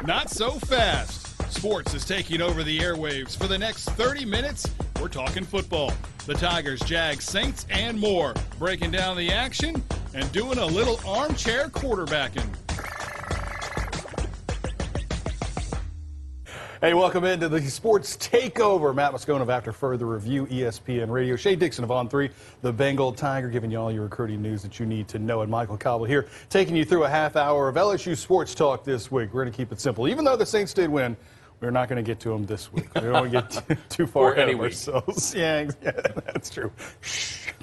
Not so fast. Sports is taking over the airwaves. For the next 30 minutes, we're talking football. The Tigers, Jags, Saints, and more. Breaking down the action and doing a little armchair quarterbacking. Hey, welcome into the Sports Takeover. Matt Moscona of After Further Review, ESPN Radio. Shea, Dixon of On 3, the Bengal Tiger, giving you all your recruiting news that you need to know. And Michael Cauble here, taking you through a half hour of LSU sports talk this week. We're going to keep it simple. Even though the Saints did win, we're not going to get to them this week. We don't want to get too far ahead of ourselves. Yeah, that's true.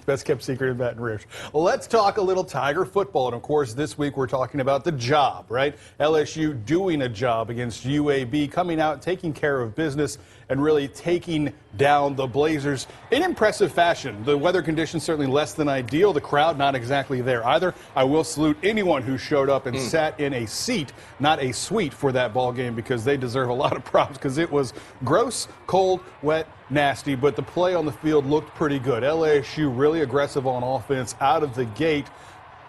Best kept secret in Baton Rouge. Well, let's talk a little Tiger football. And, of course, this week we're talking about the job, right? LSU doing a job against UAB, coming out, taking care of business, and really taking down the Blazers in impressive fashion. The weather conditions certainly less than ideal. The crowd not exactly there either. I will salute anyone who showed up and sat in a seat, not a suite, for that ball game, because they deserve a lot of props, because it was gross, cold, wet, nasty, but the play on the field looked pretty good. LSU really aggressive on offense out of the gate.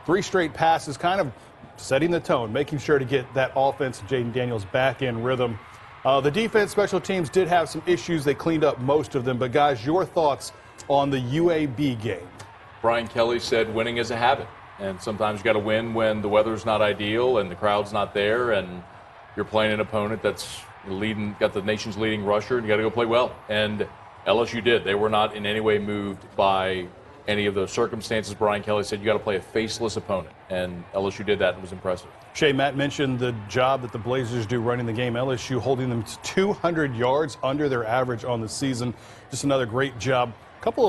3 straight passes, kind of setting the tone, making sure to get that offense, Jaden Daniels, back in rhythm. The defense, special teams did have some issues. They cleaned up most of them. But, guys, your thoughts on the UAB game? Brian Kelly said winning is a habit. And sometimes you got to win when the weather's not ideal and the crowd's not there and you're playing an opponent that's got the nation's leading rusher, and you got to go play well. And LSU did. They were not in any way moved by any of those circumstances. Brian Kelly said you got to play a faceless opponent, and LSU did that and was impressive. Shea, Matt mentioned the job that the Blazers do running the game. LSU holding them to 200 yards under their average on the season. Just another great job. Couple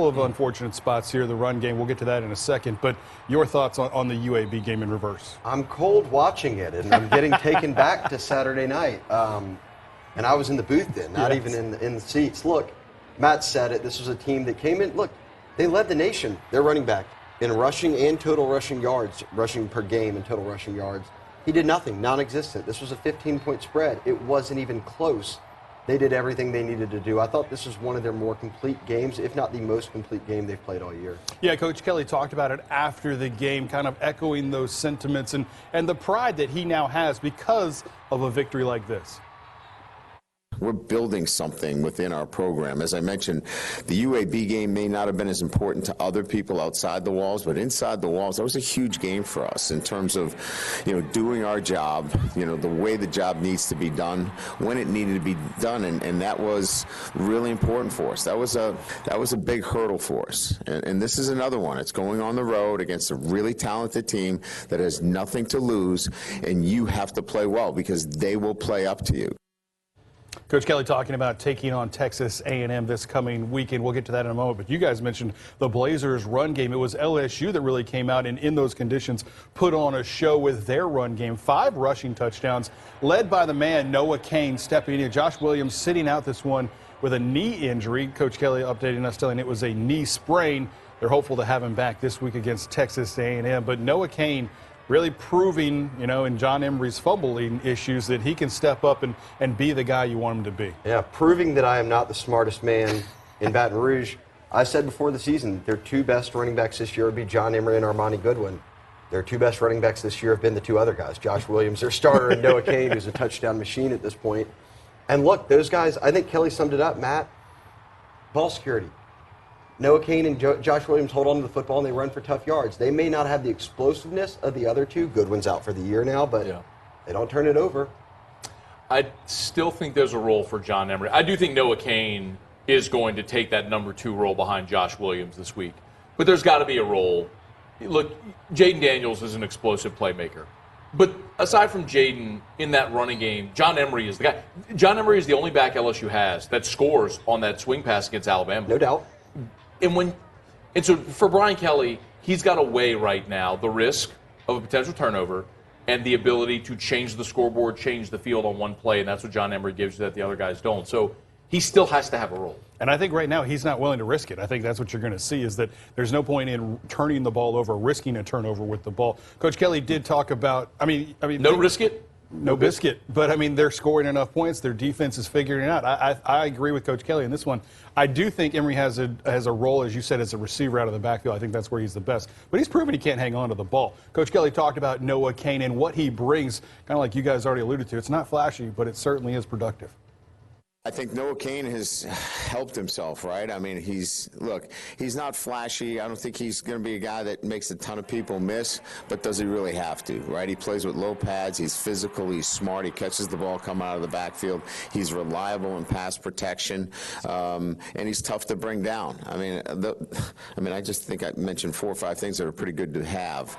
of unfortunate spots here, the run game. We'll get to that in a second. But your thoughts on the UAB game in reverse? I'm cold watching it, and I'm getting taken back to Saturday night. And I was in the booth then, not even in the seats. Look, Matt said it. This was a team that came in. Look, they led the nation. Their running back in rushing and total rushing yards, rushing per game and total rushing yards. He did nothing, non-existent. This was a 15-point spread. It wasn't even close. They did everything they needed to do. I thought this was one of their more complete games, if not the most complete game they've played all year. Yeah, Coach Kelly talked about it after the game, kind of echoing those sentiments and the pride that he now has because of a victory like this. We're building something within our program. As I mentioned, the UAB game may not have been as important to other people outside the walls, but inside the walls, that was a huge game for us in terms of, doing our job, the way the job needs to be done, when it needed to be done, and that was really important for us. That was a big hurdle for us. And this is another one. It's going on the road against a really talented team that has nothing to lose, and you have to play well because they will play up to you. Coach Kelly talking about taking on Texas A&M this coming weekend. We'll get to that in a moment. But you guys mentioned the Blazers' run game. It was LSU that really came out and in those conditions put on a show with their run game. 5 rushing touchdowns led by the man Noah Cain stepping in. Josh Williams sitting out this one with a knee injury. Coach Kelly updating us, telling it was a knee sprain. They're hopeful to have him back this week against Texas A&M. But Noah Cain really proving, in John Emery's fumbling issues, that he can step up and be the guy you want him to be. Yeah, proving that I am not the smartest man in Baton Rouge. I said before the season, their 2 best running backs this year would be John Emery and Armani Goodwin. Their 2 best running backs this year have been the 2 other guys, Josh Williams, their starter, and Noah Cain, who's a touchdown machine at this point. And look, those guys, I think Kelly summed it up, Matt. Ball security. Noah Cain and Josh Williams hold on to the football and they run for tough yards. They may not have the explosiveness of the other 2. Goodwin's out for the year now, but they don't turn it over. I still think there's a role for John Emery. I do think Noah Cain is going to take that number 2 role behind Josh Williams this week. But there's got to be a role. Look, Jaden Daniels is an explosive playmaker. But aside from Jaden in that running game, John Emery is the guy. John Emery is the only back LSU has that scores on that swing pass against Alabama. No doubt. And so for Brian Kelly, he's got to weigh right now the risk of a potential turnover and the ability to change the scoreboard, change the field on one play, and that's what John Emery gives you that the other guys don't. So he still has to have a role. And I think right now he's not willing to risk it. I think that's what you're going to see, is that there's no point in turning the ball over, risking a turnover with the ball. Coach Kelly did talk about, no risk it? no biscuit. But, I mean, they're scoring enough points. Their defense is figuring it out. I agree with Coach Kelly in this one. I do think Emory has a role, as you said, as a receiver out of the backfield. I think that's where he's the best. But he's proven he can't hang on to the ball. Coach Kelly talked about Noah Cain and what he brings, kind of like you guys already alluded to. It's not flashy, but it certainly is productive. I think Noah Cain has helped himself, right? I mean, he's not flashy. I don't think he's going to be a guy that makes a ton of people miss, but does he really have to, right? He plays with low pads. He's physical. He's smart. He catches the ball coming out of the backfield. He's reliable in pass protection, and he's tough to bring down. I mean, I just think I mentioned 4 or 5 things that are pretty good to have.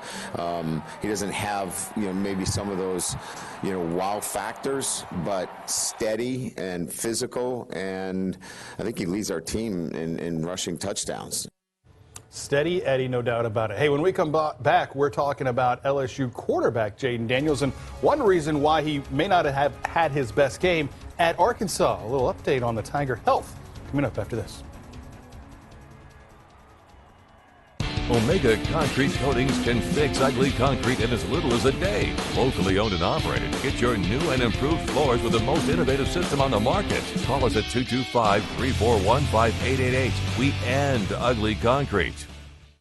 He doesn't have, maybe some of those, wow factors, but steady and physical, and I think he leads our team in rushing touchdowns. Steady Eddie, no doubt about it. Hey, when we come back, we're talking about LSU quarterback Jayden Daniels and one reason why he may not have had his best game at Arkansas. A little update on the Tiger health coming up after this. Omega Concrete Coatings can fix ugly concrete in as little as a day. Locally owned and operated. Get your new and improved floors with the most innovative system on the market. Call us at 225-341-5888. We end ugly concrete.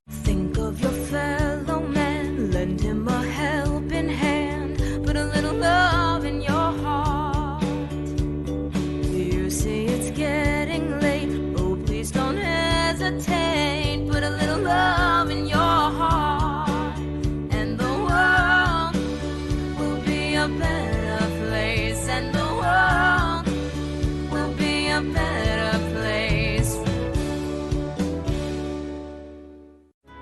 Think of your fellow man, lend him a helping hand, put a little love in your heart. You see it's getting late, oh please don't hesitate, put a little love in your heart, and the world will be a better place, and the world will be a better place.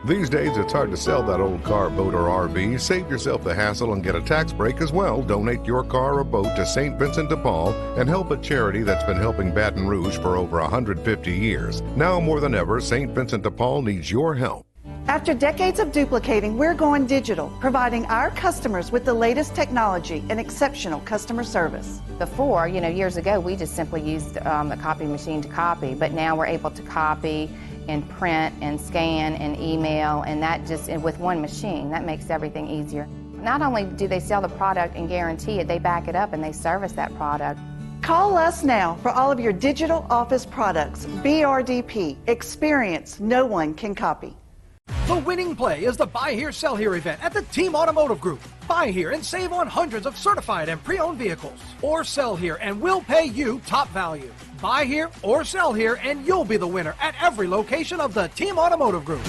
These days, it's hard to sell that old car, boat, or RV. Save yourself the hassle and get a tax break as well. Donate your car or boat to St. Vincent de Paul and help a charity that's been helping Baton Rouge for over 150 years. Now more than ever, St. Vincent de Paul needs your help. After decades of duplicating, we're going digital, providing our customers with the latest technology and exceptional customer service. Before, years ago, we just simply used a copy machine to copy, but now we're able to copy and print and scan and email, and that just with one machine, that makes everything easier. Not only do they sell the product and guarantee it, they back it up and they service that product. Call us now for all of your digital office products. BRDP, experience no one can copy. The winning play is the Buy Here, Sell Here event at the Team Automotive Group. Buy here and save on hundreds of certified and pre-owned vehicles. Or sell here and we'll pay you top value. Buy here or sell here and you'll be the winner at every location of the Team Automotive Group.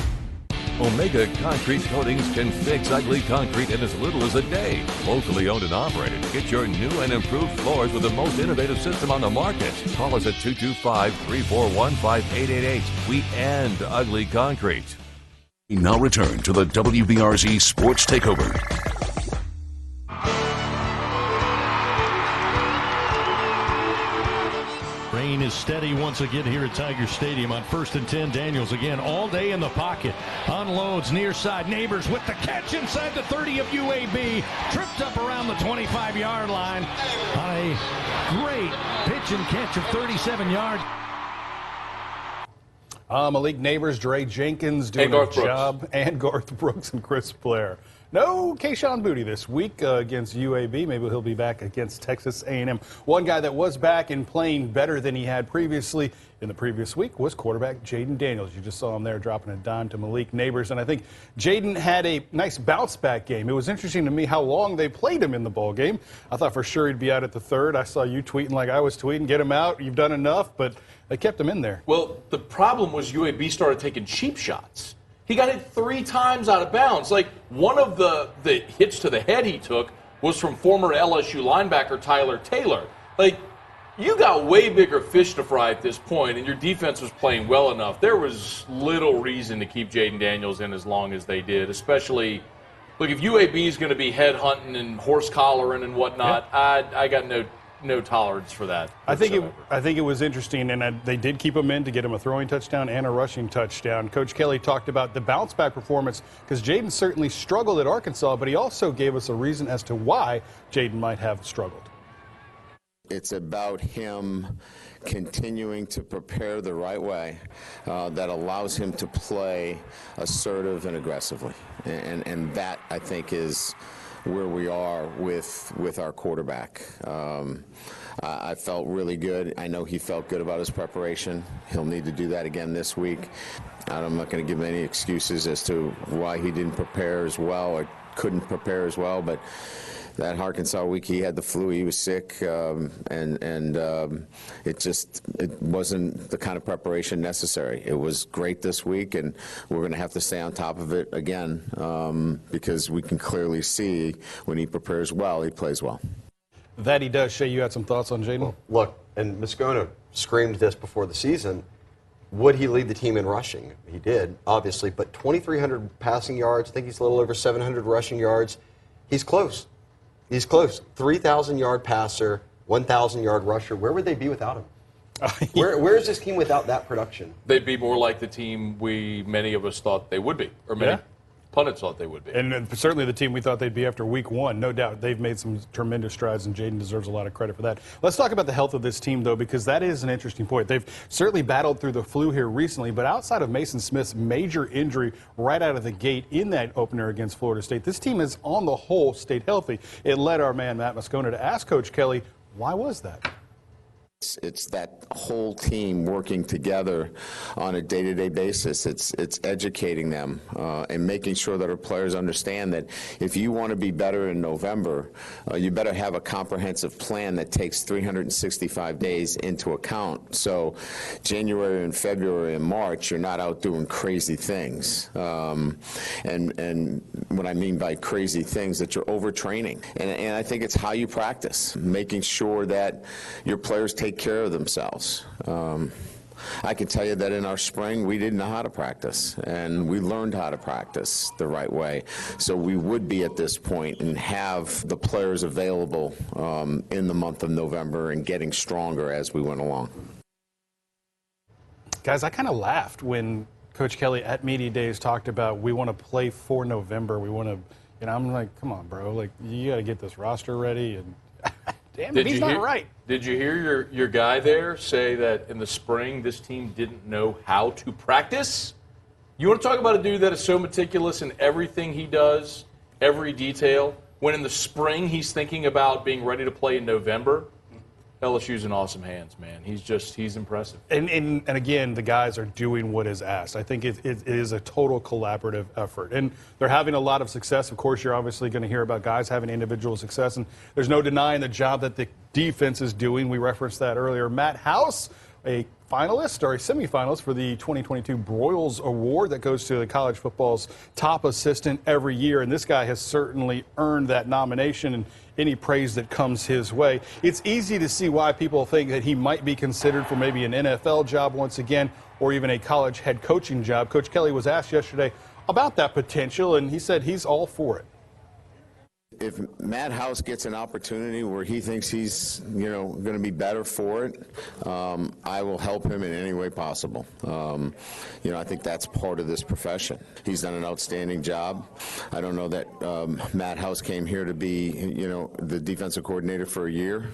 Omega Concrete Coatings can fix ugly concrete in as little as a day. Locally owned and operated. Get your new and improved floors with the most innovative system on the market. Call us at 225-341-5888. We end ugly concrete. We now return to the WBRZ Sports Takeover. Rain is steady once again here at Tiger Stadium on 1st and 10. Daniels again all day in the pocket. Unloads near side. Neighbors with the catch inside the 30 of UAB. Tripped up around the 25-yard line on a great pitch and catch of 37 yards. Malik Neighbors, Dre Jenkins doing a job, and Garth Brooks and Chris Blair. No Kayshon Boutte this week against UAB. Maybe he'll be back against Texas A&M. One guy that was back and playing better than he had previously in the previous week was quarterback Jayden Daniels. You just saw him there dropping a dime to Malik Neighbors, and I think Jayden had a nice bounce-back game. It was interesting to me how long they played him in the ball game. I thought for sure he'd be out at the third. I saw you tweeting like I was tweeting, get him out, you've done enough, but they kept him in there. Well, the problem was UAB started taking cheap shots. He got hit 3 times out of bounds. Like, one of the hits to the head he took was from former LSU linebacker Tyler Taylor. Like, you got way bigger fish to fry at this point, and your defense was playing well enough. There was little reason to keep Jayden Daniels in as long as they did, especially, look, if UAB is going to be head hunting and horse collaring and whatnot, I got no tolerance for that. I think it was interesting, and they did keep him in to get him a throwing touchdown and a rushing touchdown. Coach Kelly talked about the bounce-back performance because Jayden certainly struggled at Arkansas, but he also gave us a reason as to why Jayden might have struggled. It's about him continuing to prepare the right way that allows him to play assertive and aggressively. And that, I think, is where we are with our quarterback. I felt really good. I know he felt good about his preparation. He'll need to do that again this week. I'm not going to give him any excuses as to why he didn't prepare as well or couldn't prepare as well, but that Arkansas week he had the flu, he was sick, and it wasn't the kind of preparation necessary. It was great this week, and we're going to have to stay on top of it again because we can clearly see when he prepares well, he plays well. That he does. Shea, you had some thoughts on Jaden? Well, look, and Moscona screamed this before the season. Would he lead the team in rushing? He did, obviously, but 2,300 passing yards. I think he's a little over 700 rushing yards. He's close. He's close. 3,000-yard passer, 1,000-yard rusher. Where would they be without him? Where is this team without that production? They'd be more like the team many of us thought they would be, or many pundits thought they would be. And certainly the team we thought they'd be after week one. No doubt they've made some tremendous strides, and Jaden deserves a lot of credit for that. Let's talk about the health of this team, though, because that is an interesting point. They've certainly battled through the flu here recently, but outside of Mason Smith's major injury right out of the gate in that opener against Florida State, this team has, on the whole, stayed healthy. It led our man, Matt Moscona, to ask Coach Kelly, why was that? It's that whole team working together on a day-to-day basis. It's educating them and making sure that our players understand that if you want to be better in November, you better have a comprehensive plan that takes 365 days into account. So January and February and March, you're not out doing crazy things. And what I mean by crazy things, that you're overtraining. And I think it's how you practice, making sure that your players take care of themselves. I can tell you that in our spring, we didn't know how to practice, and we learned how to practice the right way. So we would be at this point and have the players available in the month of November and getting stronger as we went along. Guys, I kind of laughed when Coach Kelly at Media Days talked about we want to play for November. We want to, I'm like, come on, bro. Like, you got to get this roster ready. And damn, he's not right. Did you hear your guy there say that in the spring this team didn't know how to practice? You want to talk about a dude that is so meticulous in everything he does, every detail, when in the spring he's thinking about being ready to play in November? LSU's in awesome hands, man. He's impressive. And again, the guys are doing what is asked. I think it is a total collaborative effort. And they're having a lot of success. Of course, you're obviously going to hear about guys having individual success. And there's no denying the job that the defense is doing. We referenced that earlier. Matt House, a finalist or a semifinalist for the 2022 Broyles Award that goes to the college football's top assistant every year. And this guy has certainly earned that nomination and any praise that comes his way. It's easy to see why people think that he might be considered for maybe an NFL job once again, or even a college head coaching job. Coach Kelly was asked yesterday about that potential, and he said he's all for it. If Matt House gets an opportunity where he thinks he's, going to be better for it, I will help him in any way possible. I think that's part of this profession. He's done an outstanding job. I don't know that Matt House came here to be, the defensive coordinator for a year.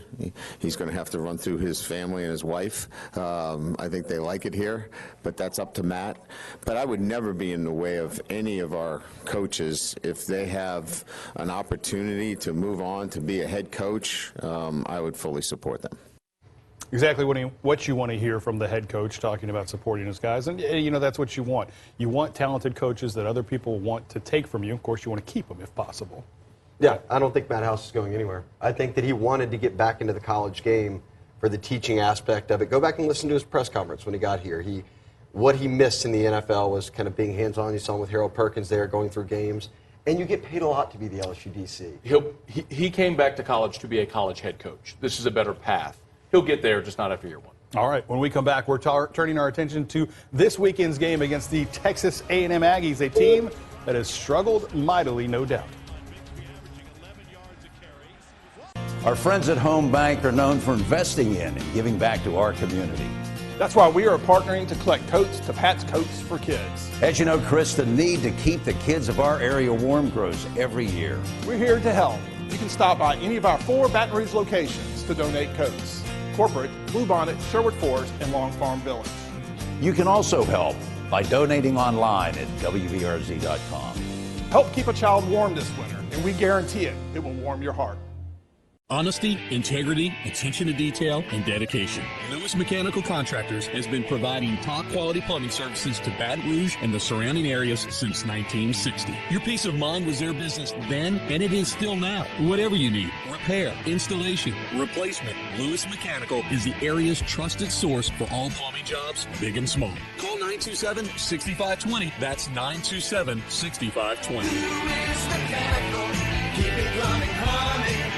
He's going to have to run through his family and his wife. I think they like it here, but that's up to Matt. But I would never be in the way of any of our coaches if they have an opportunity to move on to be a head coach. I would fully support them. Exactly what you want to hear from the head coach talking about supporting his guys. And, that's what you want. You want talented coaches that other people want to take from you. Of course, you want to keep them if possible. Yeah, I don't think Matt House is going anywhere. I think that he wanted to get back into the college game for the teaching aspect of it. Go back and listen to his press conference when he got here. What he missed in the NFL was kind of being hands-on. You saw him with Harold Perkins there going through games. And you get paid a lot to be the LSU DC. He came back to college to be a college head coach. This is a better path. He'll get there, just not after year one. All right, when we come back, we're turning our attention to this weekend's game against the Texas A&M Aggies, a team that has struggled mightily, no doubt. Our friends at Home Bank are known for investing in and giving back to our community. That's why we are partnering to collect coats to Pat's Coats for Kids. As you know, Chris, the need to keep the kids of our area warm grows every year. We're here to help. You can stop by any of our 4 Baton Rouge locations to donate coats. Corporate, Bluebonnet, Sherwood Forest, and Long Farm Village. You can also help by donating online at WBRZ.com. Help keep a child warm this winter and we guarantee it will warm your heart. Honesty, integrity, attention to detail, and dedication. Lewis Mechanical Contractors has been providing top-quality plumbing services to Baton Rouge and the surrounding areas since 1960. Your peace of mind was their business then, and it is still now. Whatever you need, repair, installation, replacement, Lewis Mechanical is the area's trusted source for all plumbing jobs, big and small. Call 927-6520. That's 927-6520. Lewis Mechanical, keeping plumbing humming.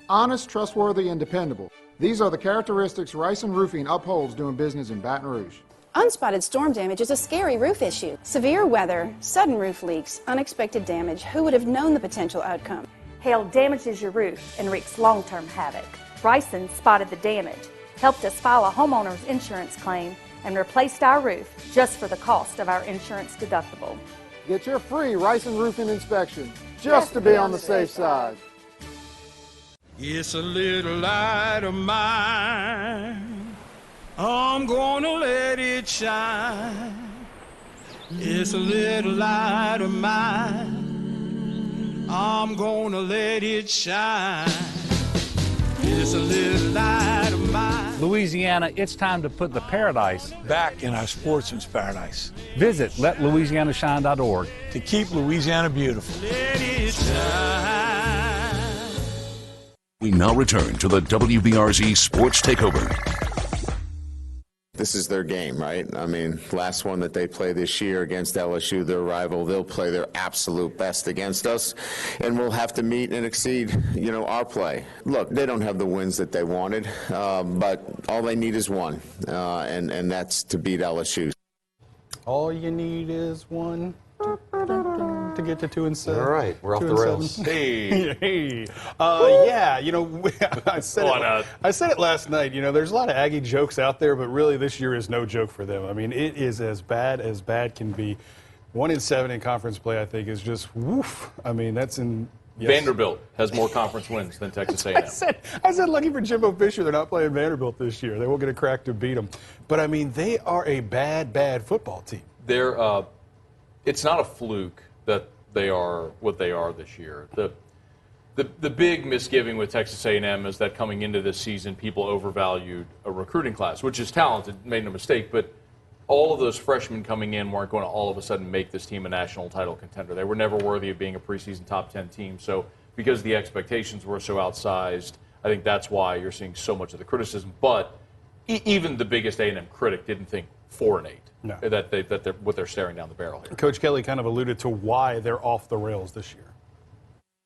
Honest, trustworthy, and dependable. These are the characteristics Rice & Roofing upholds doing business in Baton Rouge. Unspotted storm damage is a scary roof issue. Severe weather, sudden roof leaks, unexpected damage. Who would have known the potential outcome? Hail damages your roof and wreaks long-term havoc. Bryson spotted the damage, helped us file a homeowner's insurance claim, and replaced our roof just for the cost of our insurance deductible. Get your free Rice & Roofing inspection just to be on the safe side. It's a little light of mine, I'm gonna let it shine. It's a little light of mine, I'm gonna let it shine. It's a little light of mine. Louisiana, it's time to put the paradise back in our sportsman's paradise. Visit letlouisianashine.org to keep Louisiana beautiful. Let it shine. We now return to the WBRZ Sports Takeover. This is their game, right? I mean, last one that they play this year against LSU, their rival, they'll play their absolute best against us, and we'll have to meet and exceed, our play. Look, they don't have the wins that they wanted, but all they need is one, and that's to beat LSU. All you need is one to get to 2-7. All right, we're off the rails. Hey. Yeah, I said it last night. There's a lot of Aggie jokes out there, but really this year is no joke for them. I mean, it is as bad can be. 1-7 in conference play, I think, is just woof. I mean, that's in. Yes. Vanderbilt has more conference wins than Texas A&M. I said, lucky for Jimbo Fisher, they're not playing Vanderbilt this year. They won't get a crack to beat them. But I mean, they are a bad football team. They're. It's not a fluke that they are what they are this year. The big misgiving with Texas A&M is that coming into this season, people overvalued a recruiting class, which is talented, made no mistake, but all of those freshmen coming in weren't going to all of a sudden make this team a national title contender. They were never worthy of being a preseason top 10 team. So because the expectations were so outsized, I think that's why you're seeing so much of the criticism. But even the biggest A&M critic didn't think 4-8. No. That they're what they're staring down the barrel here. Coach Kelly kind of alluded to why they're off the rails this year.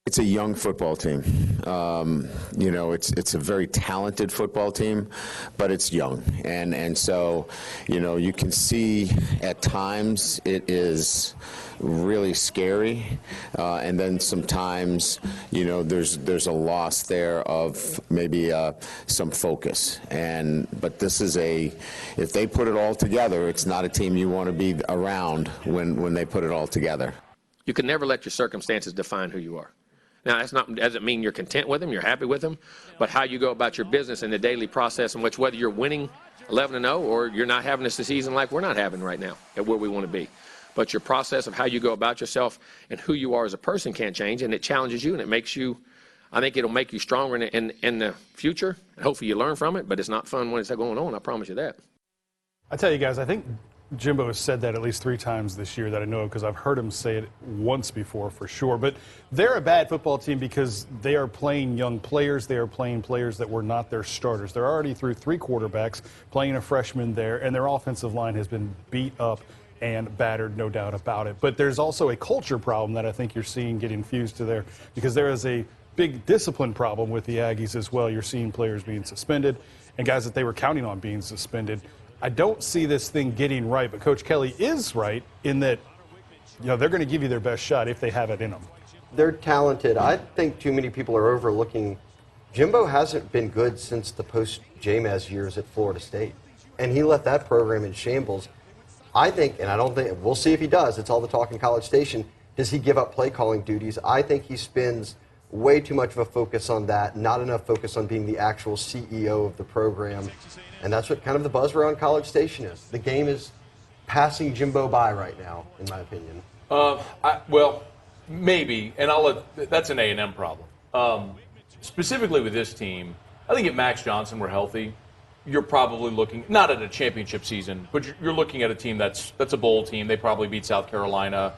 It's a young football team. It's a very talented football team, but it's young. And so, you can see at times it is really scary. And then sometimes, there's a loss there of maybe some focus. But this is if they put it all together, it's not a team you want to be around when they put it all together. You can never let your circumstances define who you are. Now, doesn't mean you're content with them, you're happy with them, but how you go about your business in the daily process in which whether you're winning 11-0 or you're not having this season like we're not having right now at where we want to be. But your process of how you go about yourself and who you are as a person can't change, and it challenges you and it makes you, I think it'll make you stronger in the future. And hopefully you learn from it, but it's not fun when it's going on, I promise you that. I tell you guys, I think Jimbo has said that at least 3 times this year that I know of because I've heard him say it once before for sure. But they're a bad football team because they are playing young players. They are playing players that were not their starters. They're already through 3 quarterbacks, playing a freshman there, and their offensive line has been beat up and battered, no doubt about it. But there's also a culture problem that I think you're seeing get infused to there because there is a big discipline problem with the Aggies as well. You're seeing players being suspended and guys that they were counting on being suspended. I don't see this thing getting right, but Coach Kelly is right in that, they're going to give you their best shot if they have it in them. They're talented. I think too many people are overlooking. Jimbo hasn't been good since the post-Jamez years at Florida State, and he left that program in shambles. I think, and I don't think, we'll see if he does. It's all the talk in College Station. Does he give up play calling duties? I think he spends way too much of a focus on that, not enough focus on being the actual CEO of the program. And that's what kind of the buzz around College Station is. The game is passing Jimbo by right now, in my opinion. maybe, and that's an A&M problem. Specifically with this team, I think if Max Johnson were healthy, you're probably looking, not at a championship season, but you're looking at a team that's a bowl team. They probably beat South Carolina.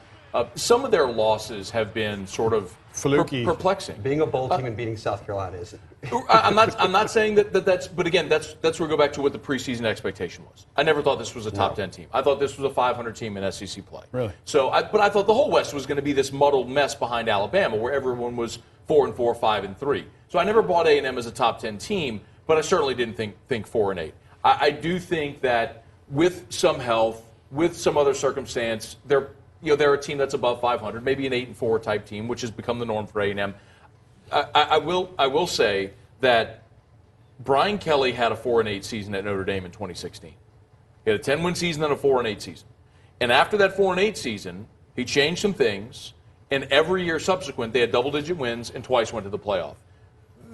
Some of their losses have been sort of perplexing. Being a bowl team and beating South Carolina isn't. I'm not saying that's, but again, that's where we go back to what the preseason expectation was. I never thought this was a top 10 team. I thought this was a 500 team in SEC play. Really? But I thought the whole West was going to be this muddled mess behind Alabama, where everyone was 4-4, 5-3. So I never bought A&M as a top 10 team, but I certainly didn't think 4-8. I do think that with some health, with some other circumstance, they're a team that's above 500, maybe an 8-4 type team, which has become the norm for A&M. I will say that Brian Kelly had a 4-8 season at Notre Dame in 2016. He had a 10-win season and a 4-8 season. And after that 4-8 season, he changed some things, and every year subsequent, they had double-digit wins and twice went to the playoff.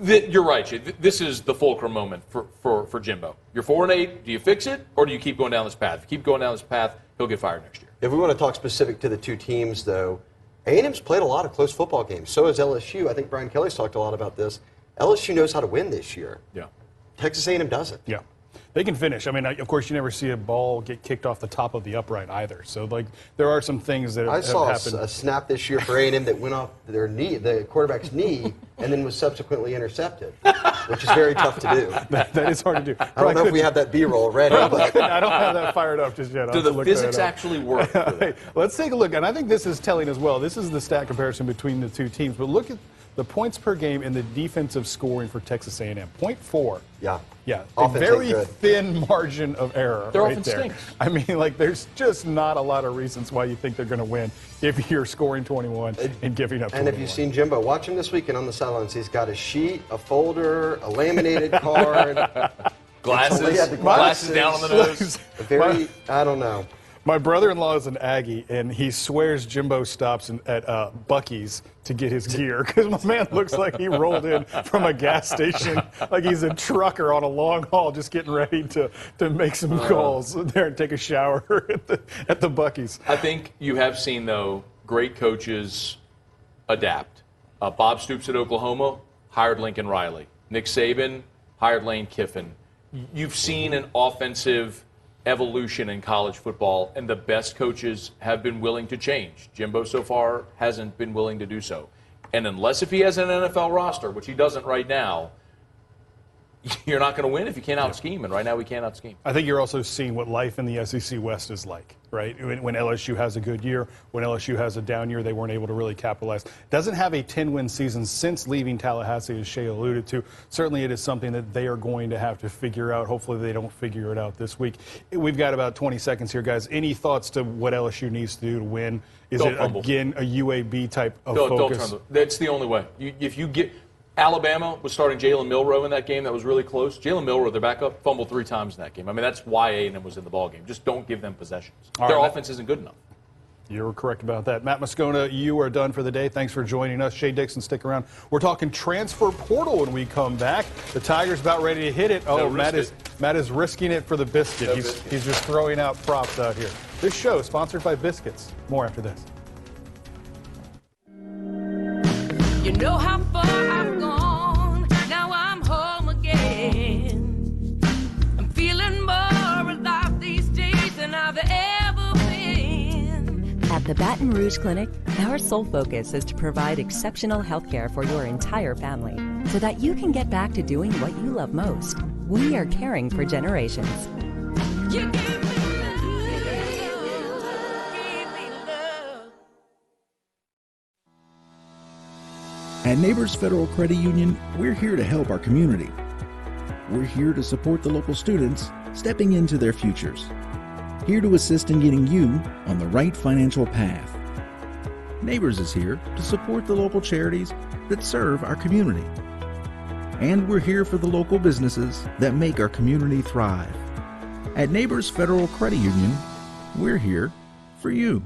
You're right, Shea. This is the fulcrum moment for Jimbo. You're 4-8. Do you fix it, or do you keep going down this path? If you keep going down this path, he'll get fired next year. If we want to talk specific to the two teams, though, A&M's played a lot of close football games. So has LSU. I think Brian Kelly's talked a lot about this. LSU knows how to win this year. Yeah. Texas A&M doesn't. Yeah. They can finish. I mean, of course, you never see a ball get kicked off the top of the upright either. So, like, there are some things that have happened. I saw a snap this year for A&M that went off their knee, the quarterback's knee, and then was subsequently intercepted, which is very tough to do. That is hard to do. I don't know if we have that B-roll ready. But I don't have that fired up just yet. Do the physics actually work? Hey, let's take a look. And I think this is telling as well. This is the stat comparison between the two teams. But look at the points per game and the defensive scoring for Texas A&M. 0.4. Yeah. Yeah, a very thin margin of error Their right offense there. stinks. I mean, like, there's just not a lot of reasons why you think they're going to win if you're scoring 21 and giving up 21. And if you've seen Jimbo, watch him this weekend on the sidelines. He's got a sheet, a folder, a laminated card. Glasses down on the nose. I don't know. My brother-in-law is an Aggie, and he swears Jimbo stops at Buc-ee's to get his gear because my man looks like he rolled in from a gas station like he's a trucker on a long haul just getting ready to make some calls there and take a shower at the Buc-ee's. I think you have seen, though, great coaches adapt. Bob Stoops at Oklahoma hired Lincoln Riley. Nick Saban hired Lane Kiffin. You've seen an offensive evolution in college football, and the best coaches have been willing to change. Jimbo so far hasn't been willing to do so. And unless if he has an NFL roster, which he doesn't right now, you're not going to win if you can't out-scheme, and right now we can't out-scheme. I think you're also seeing what life in the SEC West is like, right? When LSU has a good year, when LSU has a down year, they weren't able to really capitalize. Doesn't have a 10-win season since leaving Tallahassee, as Shea alluded to. Certainly it is something that they are going to have to figure out. Hopefully they don't figure it out this week. We've got about 20 seconds here, guys. Any thoughts to what LSU needs to do to win? Is it, again, a UAB type of focus? That's the only way. If you get... Alabama was starting Jalen Milroe in that game. That was really close. Jalen Milroe, their backup, fumbled 3 times in that game. I mean, that's why A&M was in the ballgame. Just don't give them possessions. Their offense isn't good enough. You're correct about that. Matt Moscona, you are done for the day. Thanks for joining us. Shea Dixon, stick around. We're talking transfer portal when we come back. The Tigers about ready to hit it. Oh, Matt is risking it for the biscuit. He's just throwing out props out here. This show is sponsored by Biscuits. More after this. You know how far I've gone, now I'm home again. I'm feeling more alive these days than I've ever been. At the Baton Rouge Clinic, our sole focus is to provide exceptional health care for your entire family so that you can get back to doing what you love most. We are caring for generations. You give me At Neighbors Federal Credit Union, we're here to help our community. We're here to support the local students stepping into their futures. Here to assist in getting you on the right financial path. Neighbors is here to support the local charities that serve our community. And we're here for the local businesses that make our community thrive. At Neighbors Federal Credit Union, we're here for you.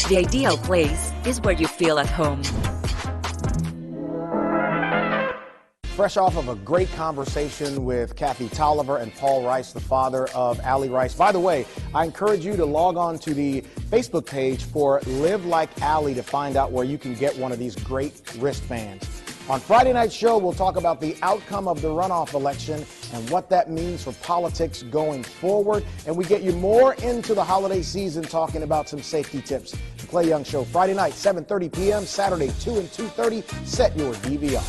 The ideal place is where you feel at home. Fresh off of a great conversation with Kathy Tolliver and Paul Rice, the father of Allie Rice. By the way, I encourage you to log on to the Facebook page for Live Like Allie to find out where you can get one of these great wristbands. On Friday night's show, we'll talk about the outcome of the runoff election and what that means for politics going forward. And we get you more into the holiday season talking about some safety tips. The Clay Young Show, Friday night, 7:30 p.m., Saturday, 2 and 2:30. Set your DVR.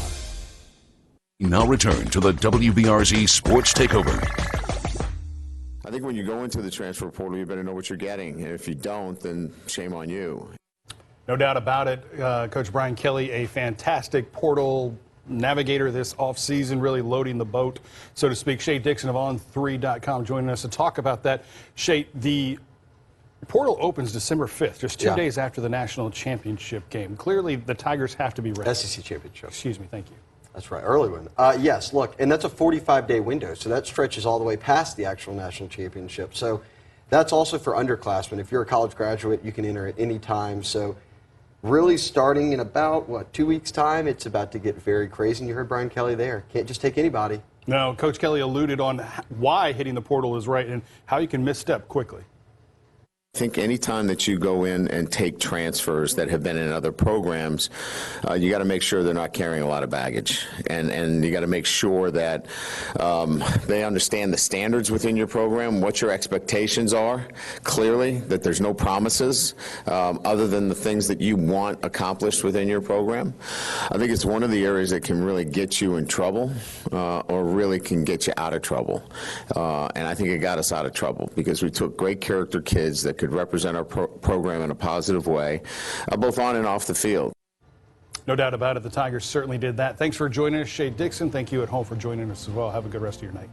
Now return to the WBRZ Sports Takeover. I think when you go into the transfer portal, you better know what you're getting. And if you don't, then shame on you. No doubt about it. Coach Brian Kelly, a fantastic portal navigator this offseason, really loading the boat, so to speak. Shea Dixon of On3.com joining us to talk about that. Shea, the portal opens December 5th, just 2 days after the national championship game. Clearly, the Tigers have to be ready. SEC championship. Excuse me, thank you. That's right, early one. Yes, look, and that's a 45-day window, so that stretches all the way past the actual national championship. So that's also for underclassmen. If you're a college graduate, you can enter at any time. So really starting in about, 2 weeks' time, it's about to get very crazy. And you heard Brian Kelly there. Can't just take anybody. No, Coach Kelly alluded on why hitting the portal is right and how you can misstep quickly. I think any time that you go in and take transfers that have been in other programs, you got to make sure they're not carrying a lot of baggage, and you got to make sure that they understand the standards within your program, what your expectations are, clearly, that there's no promises other than the things that you want accomplished within your program. I think it's one of the areas that can really get you in trouble or really can get you out of trouble, and I think it got us out of trouble because we took great character kids that could represent our program in a positive way, both on and off the field. No doubt about it. The Tigers certainly did that. Thanks for joining us, Shea Dixon. Thank you at home for joining us as well. Have a good rest of your night.